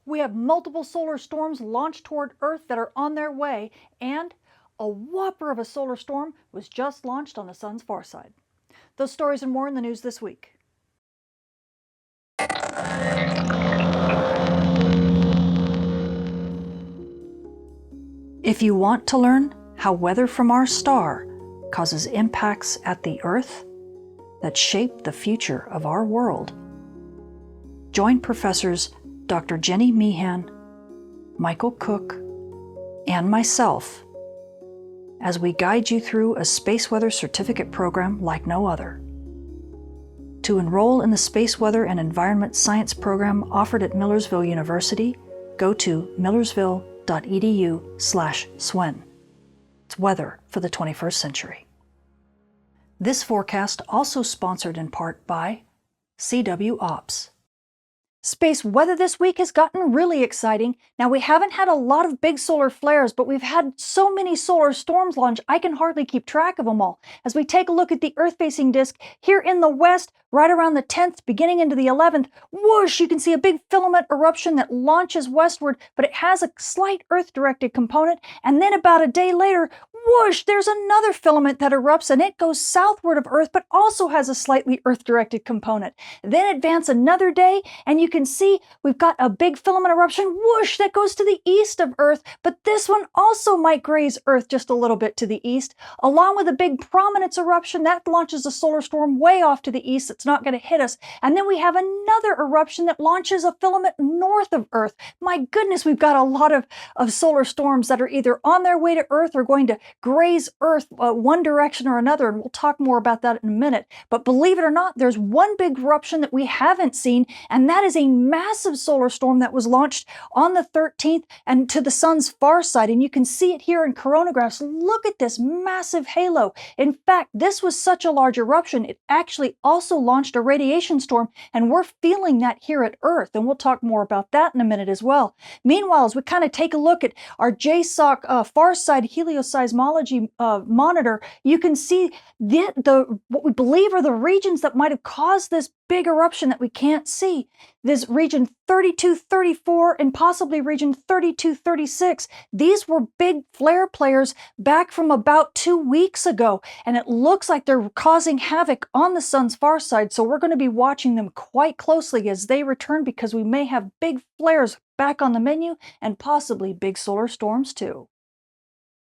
We have multiple solar storms launched toward Earth that are on their way, and a whopper of a solar storm was just launched on the sun's far side. Those stories and more in the news this week. If you want to learn how weather from our star causes impacts at the Earth that shape the future of our world, join Professors Dr. Jenny Meehan, Michael Cook, and myself as we guide you through a space weather certificate program like no other. To enroll in the Space Weather and Environment Science program offered at Millersville University, go to millersville.edu/SWEN. It's weather for the 21st century. This forecast also sponsored in part by CW Ops. Space weather this week has gotten really exciting. Now, we haven't had a lot of big solar flares, but we've had so many solar storms launch, I can hardly keep track of them all. As we take a look at the Earth-facing disk, here in the west, right around the 10th, beginning into the 11th, whoosh, you can see a big filament eruption that launches westward, but it has a slight Earth-directed component, and then about a day later, whoosh, there's another filament that erupts, and it goes southward of Earth, but also has a slightly Earth-directed component. Then advance another day, and you can see we've got a big filament eruption, whoosh, that goes to the east of Earth, but this one also might graze Earth just a little bit to the east, along with a big prominence eruption that launches a solar storm way off to the east that's not going to hit us. And then we have another eruption that launches a filament north of Earth. My goodness, we've got a lot of solar storms that are either on their way to Earth or going to graze Earth one direction or another, and we'll talk more about that in a minute. But believe it or not, there's one big eruption that we haven't seen, and that is a massive solar storm that was launched on the 13th and to the sun's far side, and you can see it here in coronagraphs. Look at this massive halo. In fact, this was such a large eruption, it actually also launched a radiation storm, and we're feeling that here at Earth, and we'll talk more about that in a minute as well. Meanwhile, as we kind of take a look at our JSOC Farside helioseismology monitor, you can see what we believe are the regions that might have caused this big eruption that we can't see. This region 3234 and possibly region 3236. These were big flare players back from about 2 weeks ago, and it looks like they're causing havoc on the sun's far side, so we're going to be watching them quite closely as they return, because we may have big flares back on the menu and possibly big solar storms too.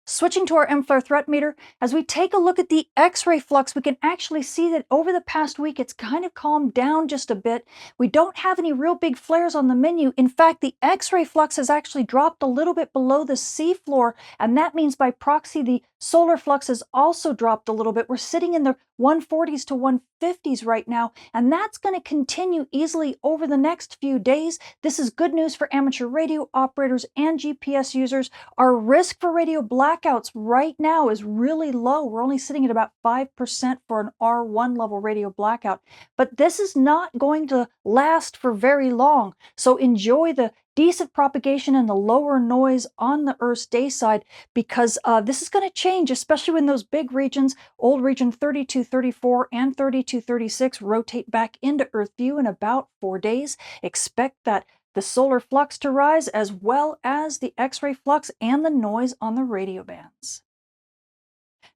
Switching to our M-flare threat meter, as we take a look at the X-ray flux, we can actually see that over the past week it's kind of calmed down just a bit. We don't have any real big flares on the menu. In fact, the X-ray flux has actually dropped a little bit below the seafloor, and that means by proxy the solar flux has also dropped a little bit. We're sitting in the 140s to 150s right now, and that's going to continue easily over the next few days. This is good news for amateur radio operators and GPS users. Our risk for radio blackouts right now is really low. We're only sitting at about 5% for an R1 level radio blackout, but this is not going to last for very long. So enjoy the decent propagation and the lower noise on the Earth's day side, because this is going to change, especially when those big regions, old region 3234 and 3236, rotate back into Earth view in about 4 days. Expect that the solar flux to rise, as well as the X-ray flux and the noise on the radio bands.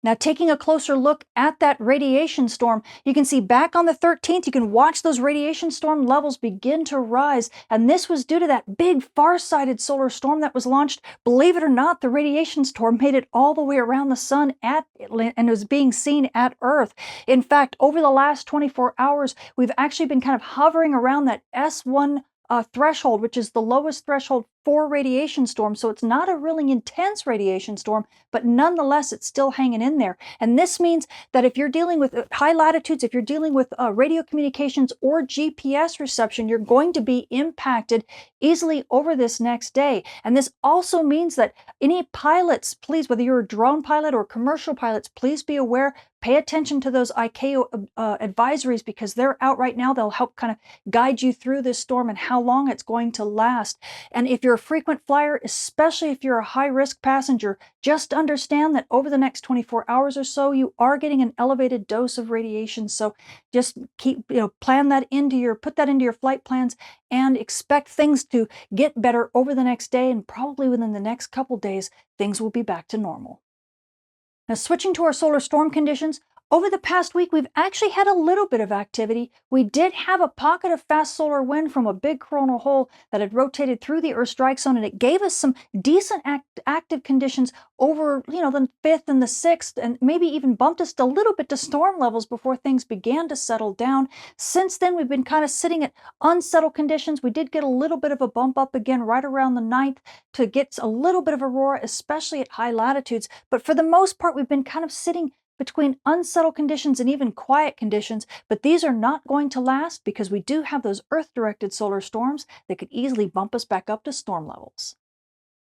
Now, taking a closer look at that radiation storm, you can see back on the 13th, you can watch those radiation storm levels begin to rise. And this was due to that big far-sided solar storm that was launched. Believe it or not, the radiation storm made it all the way around the sun and was being seen at Earth. In fact, over the last 24 hours, we've actually been kind of hovering around that S1 threshold, which is the lowest threshold for radiation storms. So it's not a really intense radiation storm, but nonetheless, it's still hanging in there. And this means that if you're dealing with high latitudes, if you're dealing with radio communications or GPS reception, you're going to be impacted easily over this next day. And this also means that any pilots, please, whether you're a drone pilot or commercial pilots, please be aware, pay attention to those ICAO advisories, because they're out right now. They'll help kind of guide you through this storm and how long it's going to last. And if you're you're a frequent flyer, especially if you're a high-risk passenger, just understand that over the next 24 hours or so, you are getting an elevated dose of radiation. So just plan that put that into your flight plans and expect things to get better over the next day, and probably within the next couple days, things will be back to normal. Now, switching to our solar storm conditions, over the past week, we've actually had a little bit of activity. We did have a pocket of fast solar wind from a big coronal hole that had rotated through the Earth strike zone, and it gave us some decent active conditions over, the 5th and the 6th, and maybe even bumped us a little bit to storm levels before things began to settle down. Since then, we've been kind of sitting at unsettled conditions. We did get a little bit of a bump up again right around the 9th to get a little bit of aurora, especially at high latitudes. But for the most part, we've been kind of sitting between unsettled conditions and even quiet conditions, but these are not going to last because we do have those Earth-directed solar storms that could easily bump us back up to storm levels.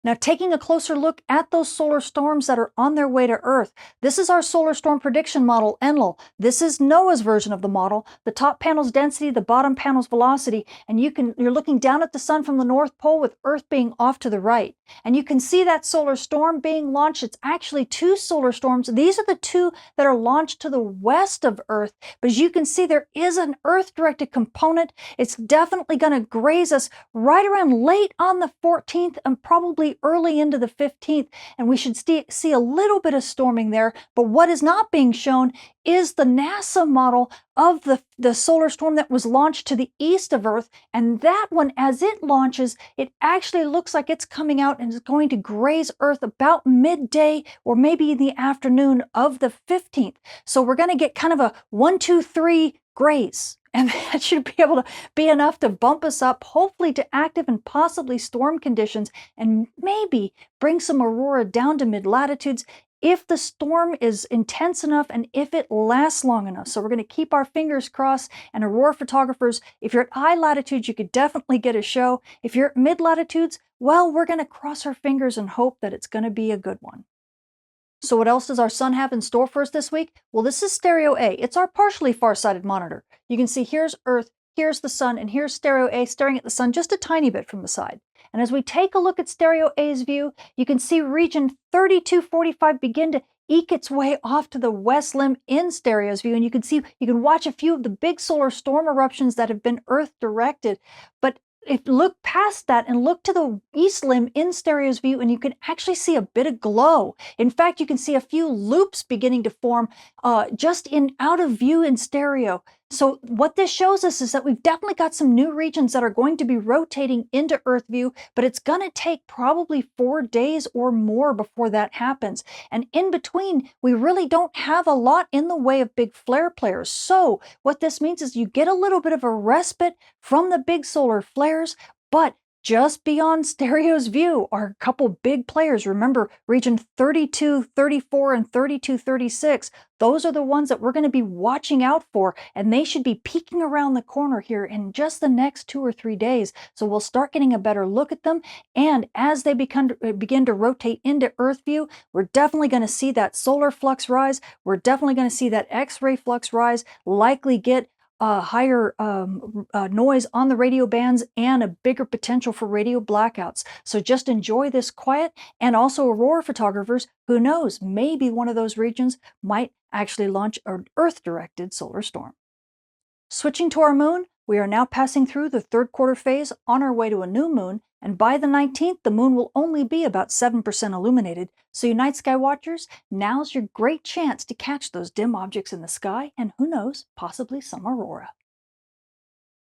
Now, taking a closer look at those solar storms that are on their way to Earth, this is our solar storm prediction model, ENLIL. This is NOAA's version of the model. The top panel's density, the bottom panel's velocity, and you're looking down at the sun from the North Pole with Earth being off to the right. And you can see that solar storm being launched. It's actually 2 solar storms. These are the 2 that are launched to the west of Earth. But as you can see, there is an Earth-directed component. It's definitely going to graze us right around late on the 14th and probably early into the 15th, and we should see a little bit of storming there. But what is not being shown is the NASA model of the solar storm that was launched to the east of Earth, and that one, as it launches, it actually looks like it's coming out and is going to graze Earth about midday or maybe in the afternoon of the 15th. So we're going to get kind of a 1, 2, 3 graze. And that should be able to be enough to bump us up, hopefully to active and possibly storm conditions, and maybe bring some aurora down to mid-latitudes if the storm is intense enough and if it lasts long enough. So we're going to keep our fingers crossed, and aurora photographers, if you're at high latitudes, you could definitely get a show. If you're at mid-latitudes, well, we're going to cross our fingers and hope that it's going to be a good one. So what else does our sun have in store for us this week? Well, this is stereo A. It's our partially farsided monitor. You can see here's Earth, here's the sun, and here's stereo A staring at the sun just a tiny bit from the side. And as we take a look at stereo A's view, you can see region 3245 begin to eke its way off to the west limb in stereo's view. And you can watch a few of the big solar storm eruptions that have been Earth directed. But if you look past that and look to the east limb in stereo's view, and you can actually see a bit of glow. In fact, you can see a few loops beginning to form just out of view in stereo. So what this shows us is that we've definitely got some new regions that are going to be rotating into Earth view, but it's going to take probably 4 days or more before that happens. And in between, we really don't have a lot in the way of big flare players. So what this means is you get a little bit of a respite from the big solar flares, but just beyond stereo's view are a couple big players. Remember, region 3234 and 3236. Those are the ones that we're going to be watching out for, and they should be peeking around the corner here in just the next 2 or 3 days. So we'll start getting a better look at them, and as they begin to rotate into Earth view, we're definitely going to see that solar flux rise. We're definitely going to see that X-ray flux rise, likely get higher noise on the radio bands and a bigger potential for radio blackouts. So just enjoy this quiet, and also aurora photographers, who knows, maybe one of those regions might actually launch an Earth-directed solar storm. Switching to our moon, we are now passing through the 3rd quarter phase on our way to a new moon, and by the 19th, the moon will only be about 7% illuminated. So you night sky watchers, now's your great chance to catch those dim objects in the sky, and who knows, possibly some aurora.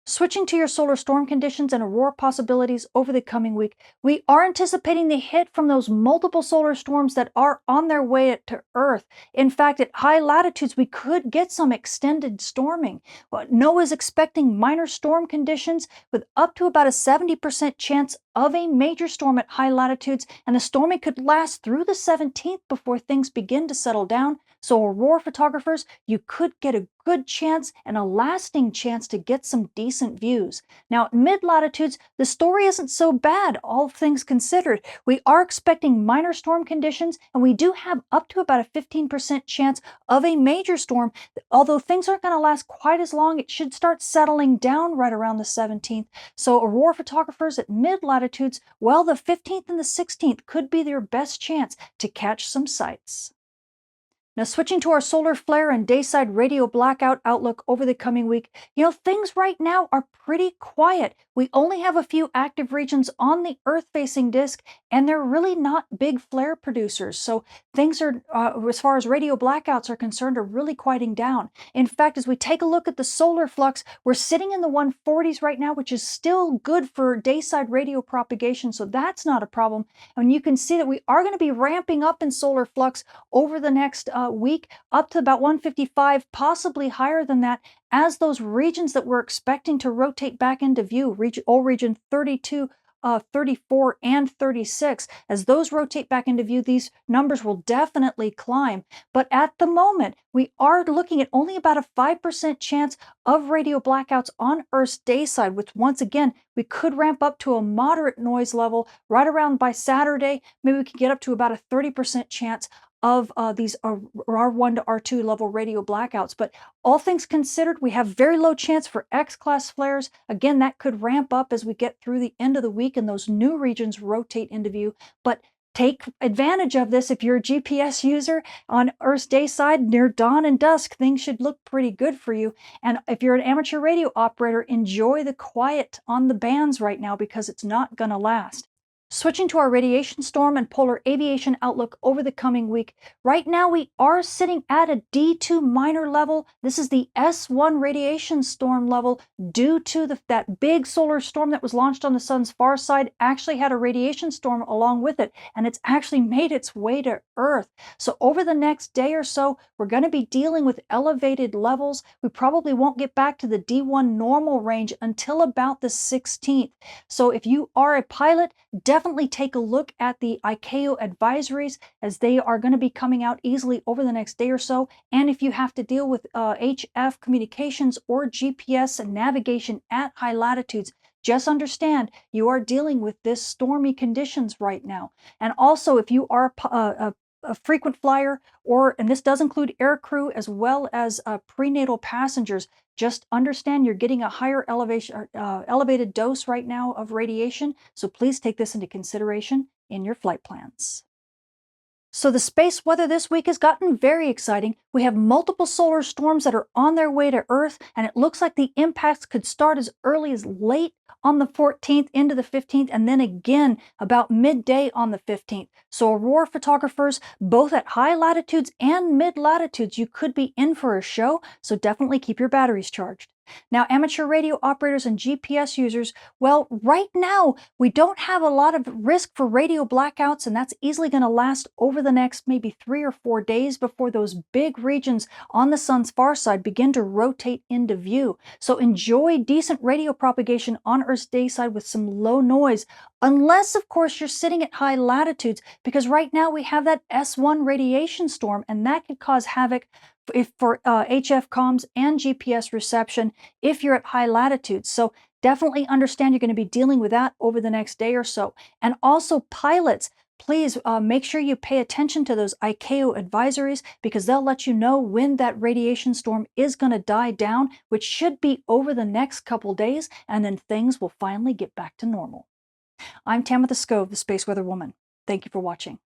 Switching to your solar storm conditions and aurora possibilities over the coming week, we are anticipating the hit from those multiple solar storms that are on their way to Earth. In fact, at high latitudes, we could get some extended storming. NOAA's expecting minor storm conditions with up to about a 70% chance of a major storm at high latitudes, and the storming could last through the 17th before things begin to settle down. So aurora photographers, you could get a good chance and a lasting chance to get some decent views. Now, at mid-latitudes, the story isn't so bad, all things considered. We are expecting minor storm conditions, and we do have up to about a 15% chance of a major storm. Although things aren't going to last quite as long, it should start settling down right around the 17th. So aurora photographers at mid-latitudes latitudes, well, the 15th and the 16th could be your best chance to catch some sights. Now, switching to our solar flare and dayside radio blackout outlook over the coming week, things right now are pretty quiet. We only have a few active regions on the Earth-facing disk, and they're really not big flare producers. So things are, as far as radio blackouts are concerned, are really quieting down. In fact, as we take a look at the solar flux, we're sitting in the 140s right now, which is still good for dayside radio propagation, so that's not a problem. And you can see that we are going to be ramping up in solar flux over the next week, up to about 155, possibly higher than that, as those regions that we're expecting to rotate back into view, region 32, 34, and 36, as those rotate back into view, these numbers will definitely climb. But at the moment, we are looking at only about a 5% chance of radio blackouts on Earth's dayside, which once again, we could ramp up to a moderate noise level right around by Saturday. Maybe we can get up to about a 30% chance of these R1 to R2 level radio blackouts. But all things considered, we have very low chance for X-class flares. Again, that could ramp up as we get through the end of the week and those new regions rotate into view. But take advantage of this. If you're a GPS user on Earth's day side near dawn and dusk, things should look pretty good for you. And if you're an amateur radio operator, enjoy the quiet on the bands right now because it's not going to last. Switching to our radiation storm and polar aviation outlook over the coming week, right now we are sitting at a D2 minor level. This is the S1 radiation storm level due to that big solar storm that was launched on the sun's far side actually had a radiation storm along with it, and it's actually made its way to Earth. So over the next day or so, we're going to be dealing with elevated levels. We probably won't get back to the D1 normal range until about the 16th. So if you are a pilot, definitely take a look at the ICAO advisories, as they are going to be coming out easily over the next day or so. And if you have to deal with HF communications or GPS and navigation at high latitudes, just understand you are dealing with this stormy conditions right now. And also, if you are a frequent flyer, and this does include air crew as well as prenatal passengers, just understand you're getting a higher elevated dose right now of radiation, so please take this into consideration in your flight plans. So the space weather this week has gotten very exciting. We have multiple solar storms that are on their way to Earth, and it looks like the impacts could start as early as late on the 14th into the 15th, and then again about midday on the 15th. So aurora photographers, both at high latitudes and mid-latitudes, you could be in for a show, so definitely keep your batteries charged. Now, amateur radio operators and GPS users, well, right now, we don't have a lot of risk for radio blackouts, and that's easily going to last over the next maybe 3 or 4 days before those big regions on the sun's far side begin to rotate into view. So enjoy decent radio propagation on Earth's day side with some low noise, unless, of course, you're sitting at high latitudes, because right now we have that S1 radiation storm, and that could cause havoc for HF comms and GPS reception if you're at high latitudes. So definitely understand you're going to be dealing with that over the next day or so. And also pilots, please make sure you pay attention to those ICAO advisories, because they'll let you know when that radiation storm is going to die down, which should be over the next couple days, and then things will finally get back to normal. I'm Tamitha Skov, the Space Weather Woman. Thank you for watching.